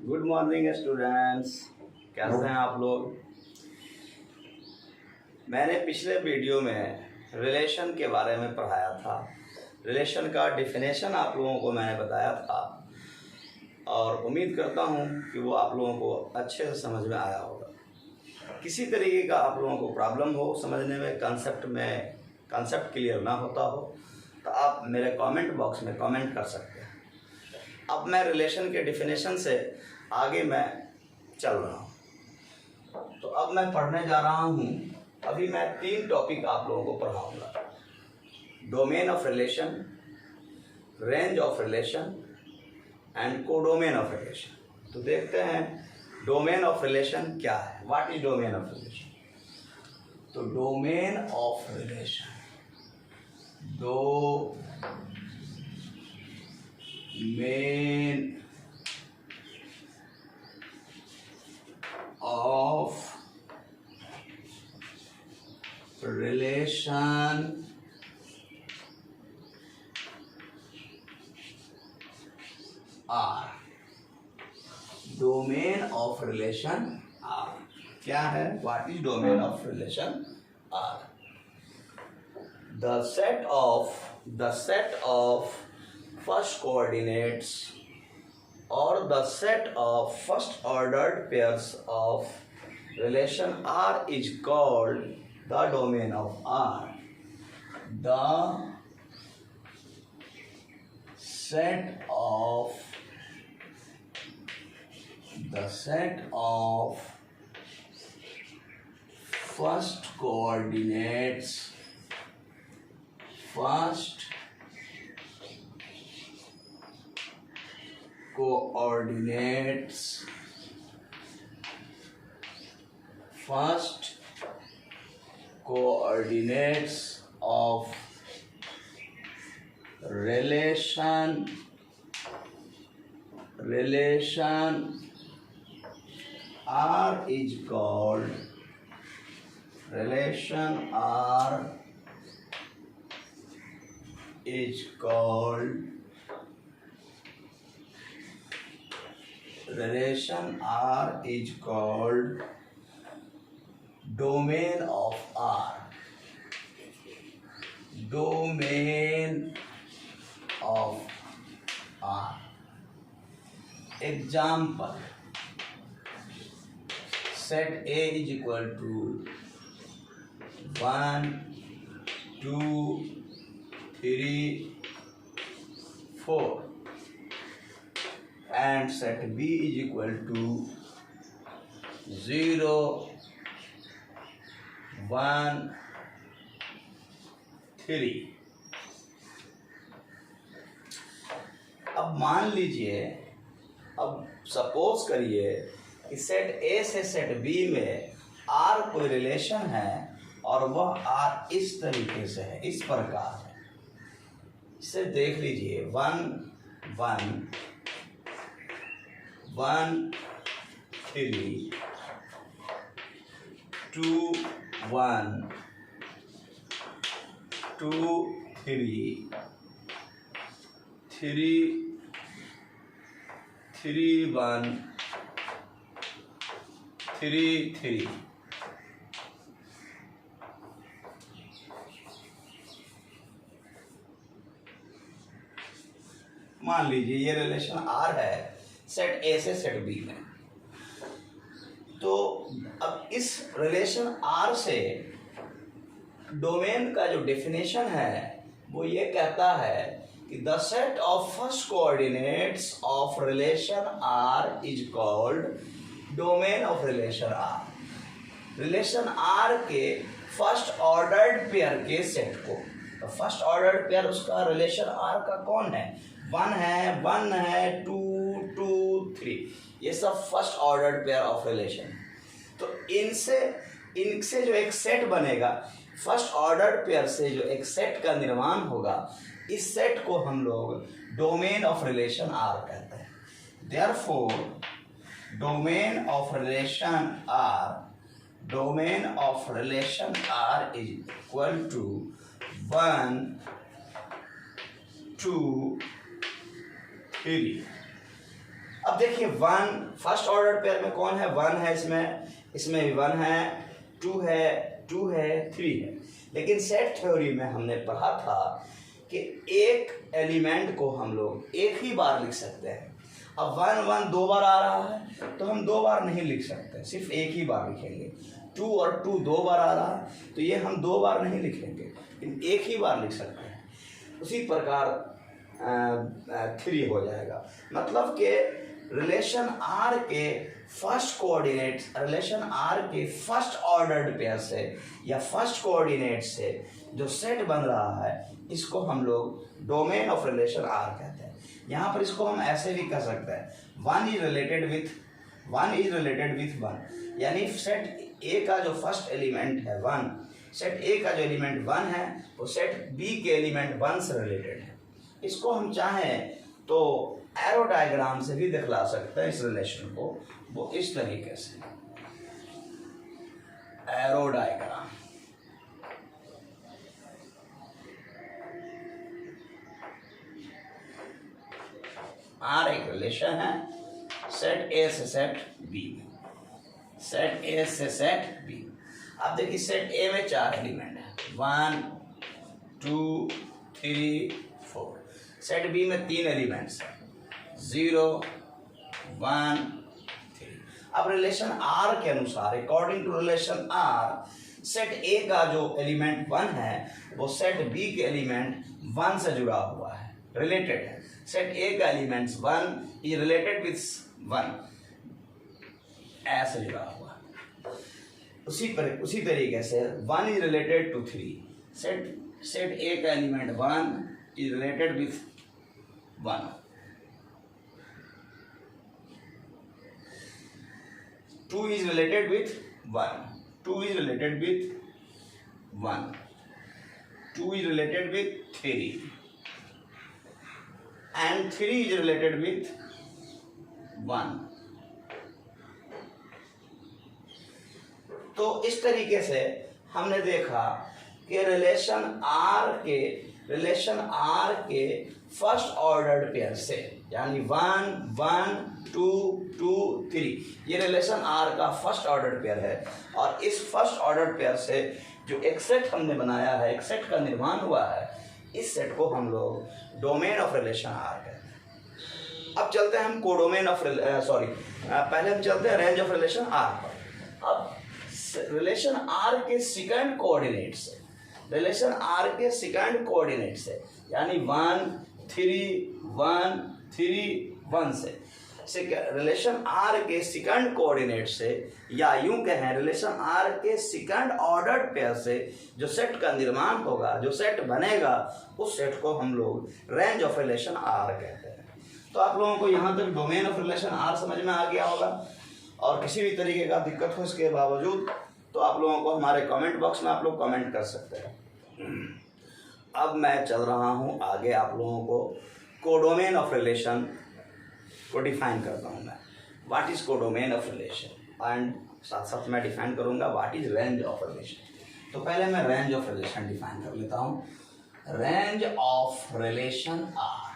Good morning students. कैसे हैं आप लोग। मैंने पिछले वीडियो में रिलेशन के बारे में पढ़ाया था। रिलेशन का डेफिनेशन आप लोगों को मैंने बताया था और उम्मीद करता हूं कि वो आप लोगों को अच्छे से समझ में आया होगा। किसी तरीके का आप लोगों को प्रॉब्लम हो समझने में, कंसेप्ट क्लियर ना होता हो तो आप मेरे कमेंट बॉक्स में कमेंट कर सकते हैं। अब मैं रिलेशन के डेफिनेशन से आगे मैं चल रहा हूँ। तो अब मैं पढ़ने जा रहा हूँ। अभी मैं 3 टॉपिक आप लोगों को पढ़ाऊँगा। Domain of relation, range of relation and codomain of relation. तो देखते हैं डोमेन ऑफ रिलेशन क्या है। What is domain of relation. तो domain of relation, domain of relation are, domain of relation are क्या है। what is domain of relation are the set of first coordinates or the set of first ordered pairs of relation R is called the domain of R. The set of first coordinates of relation R is called domain of R. Domain of R. Example: set A is equal to 1, 2, 3, 4 and set B is equal to 0, 1, 3। अब मान लीजिए, अब suppose करिए कि set A से set B में are कोई relation है और वह आर इस तरीके से है, इस प्रकार है। इसे देख लीजिए 1, 1, 1, 3, 2, 1, 2, 3, 3, 3, 1, 3, 3। मान लीजिए ये रिलेशन आर है सेट ए से सेट बी में। तो अब इस रिलेशन आर से डोमेन का जो डेफिनेशन है वो ये कहता है कि the set of first coordinates of relation R is called domain of relation R. Relation R के फर्स्ट ऑर्डर्ड पेयर के सेट को, तो फर्स्ट ऑर्डर्ड पेयर उसका रिलेशन आर का कौन है, 1 है, 2, 2, 3, ये सब first ordered pair of relation. तो इनसे जो एक सेट बनेगा, फर्स्ट ऑर्डर पेयर से जो एक सेट का निर्माण होगा, इस सेट को हम लोग डोमेन ऑफ रिलेशन आर कहते हैं। Therefore domain of relation R is equal to 1, 2, 3। अब देखिए वन फर्स्ट ऑर्डर पेयर में कौन है, वन है, इसमें भी वन है, टू है, थ्री है। लेकिन सेट थ्योरी में हमने पढ़ा था कि एक एलिमेंट को हम लोग एक ही बार लिख सकते हैं। अब वन वन दो बार आ रहा है तो हम दो बार नहीं लिख सकते, सिर्फ एक ही बार लिखेंगे। टू और टू दो बार आ रहा है तो ये हम दो बार नहीं लिखेंगे, लेकिन एक ही बार लिख सकते हैं। उसी प्रकार थ्री हो जाएगा। मतलब कि रिलेशन आर के फर्स्ट कोऑर्डिनेट, रिलेशन आर के फर्स्ट ऑर्डर्ड पेयर से या फर्स्ट कोऑर्डिनेट से जो सेट बन रहा है, इसको हम लोग डोमेन ऑफ रिलेशन आर कहते हैं। यहाँ पर इसको हम ऐसे भी कह सकते हैं, one is related with one, यानी सेट ए का जो फर्स्ट एलिमेंट है वन, सेट ए का जो एलिमेंट वन है वो सेट बी के एलिमेंट वन से रिलेटेड है। इसको हम चाहें तो एरो डायग्राम से भी दिखला सकते हैं इस रिलेशन को, वो इस तरीके से एरो डायग्राम। आर एक रिलेशन है सेट ए से सेट बी में, सेट ए से सेट बी। अब देखिए सेट ए में चार एलिमेंट है, 1 2 3 4। सेट बी में तीन एलिमेंट्स है, 0 1 3। अब रिलेशन आर के अनुसार, according to relation R, set A का जो एलिमेंट 1 है वो सेट बी के एलिमेंट 1 से जुड़ा हुआ है, रिलेटेड है। सेट ए का एलिमेंट्स 1 इज रिलेटेड विथ 1, ऐसे जुड़ा हुआ है। उसी तरीके से 1 is related to 3, set A का element 1 is related with 1। 2 is related with 1, 2 is related with 1, 2 is related with 3, and 3 is related with 1। तो इस तरीके से हमने देखा कि रिलेशन आर के फर्स्ट ऑर्डर्ड पेयर से, यानी 1 1 2 2 3, ये रिलेशन आर का फर्स्ट ऑर्डर्ड पेयर है। और इस फर्स्ट ऑर्डर्ड पेयर से जो एक सेट हमने बनाया है, एक सेट का निर्माण हुआ है, इस सेट को हम लोग डोमेन ऑफ रिलेशन आर कहते हैं। अब चलते हैं हम कोडोमेन ऑफ पहले हम चलते हैं रेंज ऑफ रिलेशन आर पर। अब रिलेशन आर के सेकंड कोऑर्डिनेट से, रिलेशन आर के सेकंड कोऑर्डिनेट से, यानी 1 3 1 3 1 से रिलेशन आर के सेकंड कोऑर्डिनेट से, या यूं कहें रिलेशन आर के सेकंड ऑर्डर्ड पेयर से जो सेट का निर्माण होगा, जो सेट बनेगा, उस सेट को हम लोग रेंज ऑफ रिलेशन आर कहते हैं। तो आप लोगों को यहाँ तक डोमेन ऑफ रिलेशन आर समझ में आ गया होगा। और किसी भी तरीके का दिक्कत हो इसके बावजूद तो आप लोगों को हमारे कमेंट बॉक्स में आप लोग कमेंट कर सकते हैं। अब मैं चल रहा हूँ आगे, आप लोगों को कोडोमेन ऑफ रिलेशन को डिफाइन करता हूँ मैं। What is codomain of relation, and साथ साथ मैं डिफाइन करूँगा what is range of relation. तो पहले मैं रेंज ऑफ रिलेशन डिफाइन कर लेता हूँ। Range of relation R,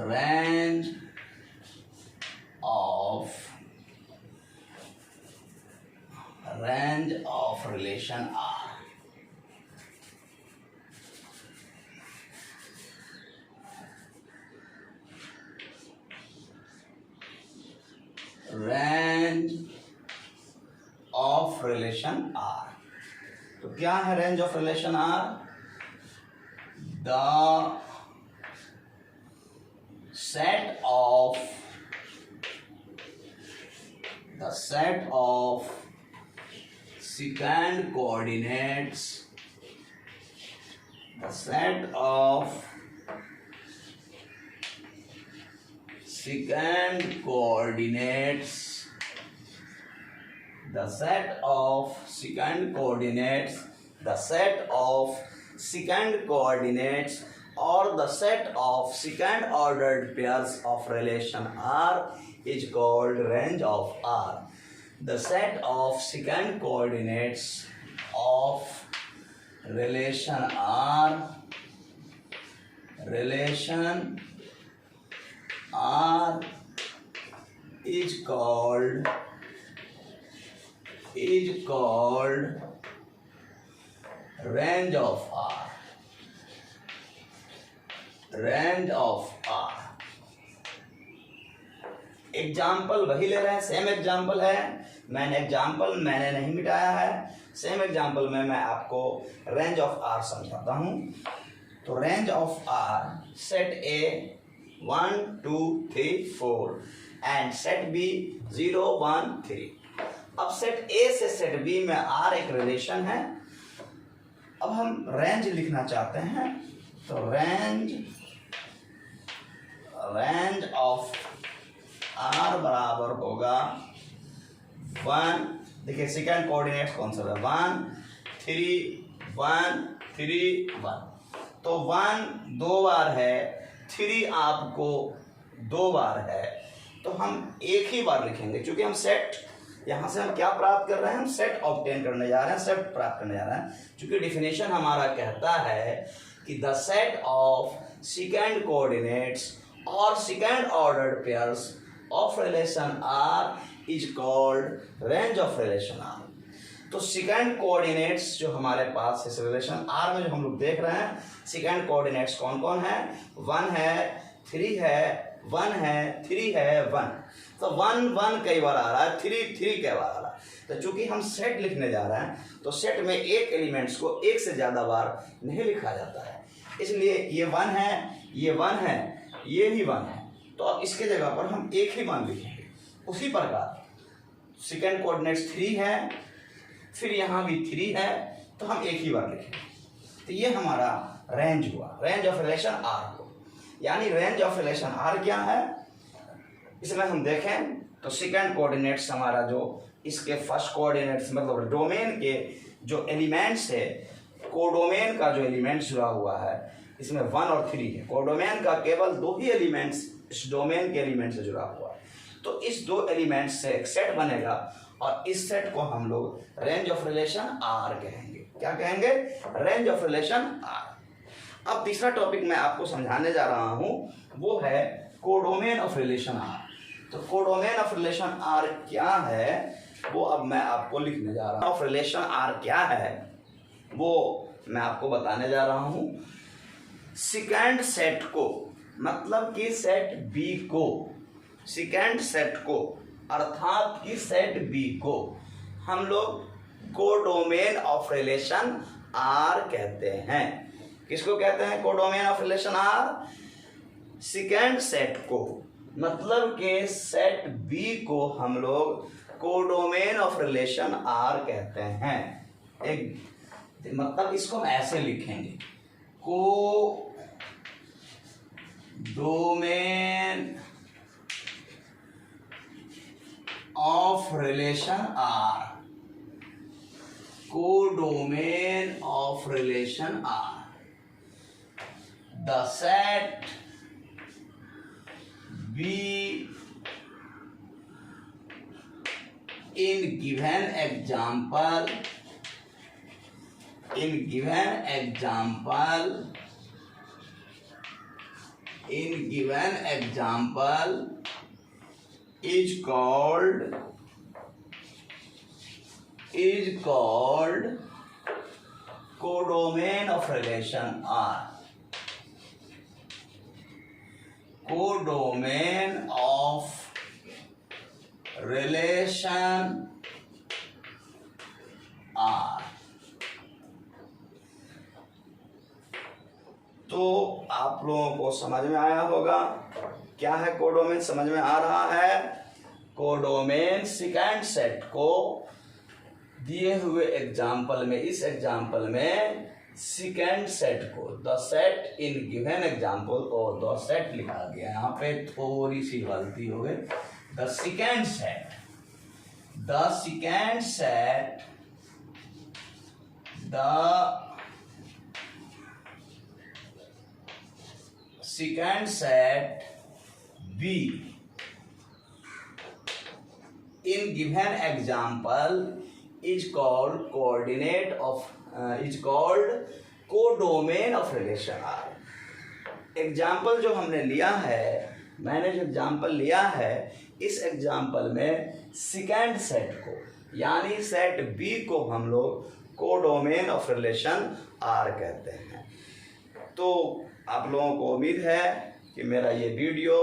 range of relation R, range of relation R. तो क्या है range of relation R? The set of secant coordinates, the set of secant coordinates, the set of secant coordinates, the set of secant coordinates or the set of secant ordered pairs of relation R is called range of R. The set of secant coordinates of relation R R is called range of R. Range of R. Example वही ले रहे हैं, same example है, मैंने नहीं मिटाया है। Same example में मैं आपको रेंज ऑफ आर समझाता हूँ। तो range of R, set A 1 2 3 4 and set B 0 1 3। अब सेट ए से सेट बी में आर एक रिलेशन है। अब हम रेंज लिखना चाहते हैं, तो रेंज ऑफ आर बराबर होगा 1, देखिए सेकेंड कोऑर्डिनेट कौन सा है, 1 3 1 3 1। तो 1 2 बार है, 3 आपको 2 बार है, तो हम एक ही बार लिखेंगे क्योंकि हम सेट, यहाँ से हम क्या प्राप्त कर रहे हैं, हम सेट ऑब्टेन करने जा रहे हैं, सेट प्राप्त करने जा रहे हैं। क्योंकि डिफिनेशन हमारा कहता है कि the set of second coordinates और second ordered pairs of relation R is called range of relation R. तो सेकेंड कोऑर्डिनेट्स जो हमारे पास इस रिलेशन आर में जो हम लोग देख रहे हैं, सेकेंड कोऑर्डिनेट्स कौन कौन है, 1 है 3 है 1 है 3 है 1। तो 1 1 कई बार आ रहा है, 3 3 कई बार आ रहा है। तो चूंकि हम सेट लिखने जा रहे हैं, तो सेट में एक एलिमेंट्स को एक से ज़्यादा बार नहीं लिखा जाता है, इसलिए ये 1 है, ये 1 है, ये भी 1 है। तो अब इसके जगह पर हम एक ही मान लिखेंगे। उसी प्रकार सेकेंड कोऑर्डिनेट्स 3 है, फिर यहाँ भी 3 है, तो हम एक ही बार लिखेंगे। तो ये हमारा रेंज हुआ, रेंज ऑफ रिलेशन आर को। यानी रेंज ऑफ रिलेशन आर क्या है, इसमें हम देखें तो सेकेंड कोऑर्डिनेट्स हमारा जो इसके फर्स्ट कोऑर्डिनेट्स मतलब डोमेन के जो एलिमेंट्स है, कोडोमेन का जो एलिमेंट्स जुड़ा हुआ है, इसमें 1 और 3 है। कोडोमेन का केवल 2 ही एलिमेंट्स इस डोमेन के एलिमेंट से जुड़ा हुआ है। तो इस 2 एलिमेंट से एक सेट बनेगा और इस सेट को हम लोग रेंज ऑफ रिलेशन आर कहेंगे। क्या कहेंगे, रेंज ऑफ रिलेशन आर। अब तीसरा टॉपिक मैं आपको समझाने जा रहा हूं, वो है कोडोमेन ऑफ रिलेशन आर। तो कोडोमेन ऑफ रिलेशन आर क्या है, वो अब मैं आपको लिखने जा रहा हूं। ऑफ रिलेशन आर क्या है वो मैं आपको बताने जा रहा हूं। सेकेंड सेट को, मतलब कि सेट बी को, सेकेंड सेट को अर्थात कि सेट बी को हम लोग कोडोमेन ऑफ रिलेशन आर कहते हैं। किसको कहते हैं codomain of relation R, second set को, मतलब कि सेट बी को हम लोग कोडोमेन ऑफ रिलेशन आर कहते हैं। एक मतलब इसको हम ऐसे लिखेंगे, codomain of relation R, codomain of relation R, the set B in given example is called codomain of relation R. Codomain of relation R. तो आप लोगों को समझ में आया होगा क्या है कोडोमेन, समझ में आ रहा है। कोडोमेन सेकेंड सेट को दिए हुए एग्जाम्पल में, इस एग्जाम्पल में सेकेंड सेट को, the set in given example को द सेट लिखा गया, यहाँ पे थोड़ी सी गलती हो गई। The second set B in given example is called codomain of relation R. Example जो हमने लिया है मैंने जो एग्जाम्पल लिया है इस एग्जाम्पल में सेकेंड सेट को यानी सेट बी को हम लोग कोडोमेन ऑफ रिलेशन आर कहते हैं। तो आप लोगों को उम्मीद है कि मेरा ये वीडियो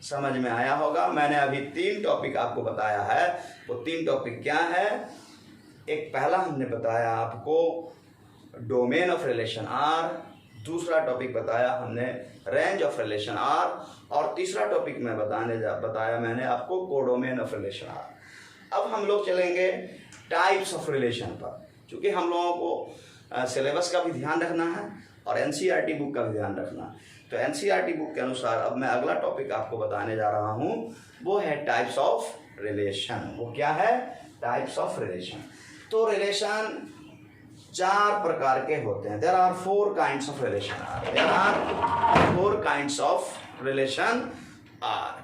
समझ में आया होगा। मैंने अभी 3 टॉपिक आपको बताया है। वो 3 टॉपिक क्या है? एक पहला हमने बताया आपको डोमेन ऑफ रिलेशन आर, दूसरा टॉपिक बताया हमने रेंज ऑफ रिलेशन आर, और तीसरा टॉपिक मैं बताया मैंने आपको कोडोमेन ऑफ रिलेशन आर। अब हम लोग चलेंगे टाइप्स ऑफ रिलेशन पर, क्योंकि हम लोगों को सिलेबस का भी ध्यान रखना है और एनसीईआरटी बुक का भी ध्यान रखना है। तो एनसीईआरटी बुक के अनुसार अब मैं अगला टॉपिक आपको बताने जा रहा हूँ, वो है टाइप्स ऑफ रिलेशन। वो क्या है? Types of relation. तो रिलेशन 4 प्रकार के होते हैं। There are 4 kinds of relation R. There are 4 kinds of relation R.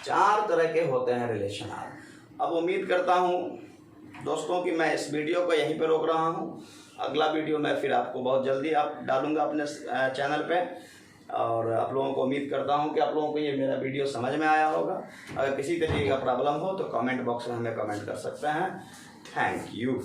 4 तरह के होते हैं रिलेशन आर। अब उम्मीद करता हूँ दोस्तों कि मैं इस वीडियो को यहीं पे रोक रहा हूँ। अगला वीडियो मैं फिर आपको बहुत जल्दी डालूंगा अपने चैनल पे, और आप लोगों को उम्मीद करता हूँ कि आप लोगों को ये मेरा वीडियो समझ में आया होगा। अगर किसी तरीके का प्रॉब्लम हो तो कमेंट बॉक्स में हमें कमेंट कर सकते हैं। Thank you.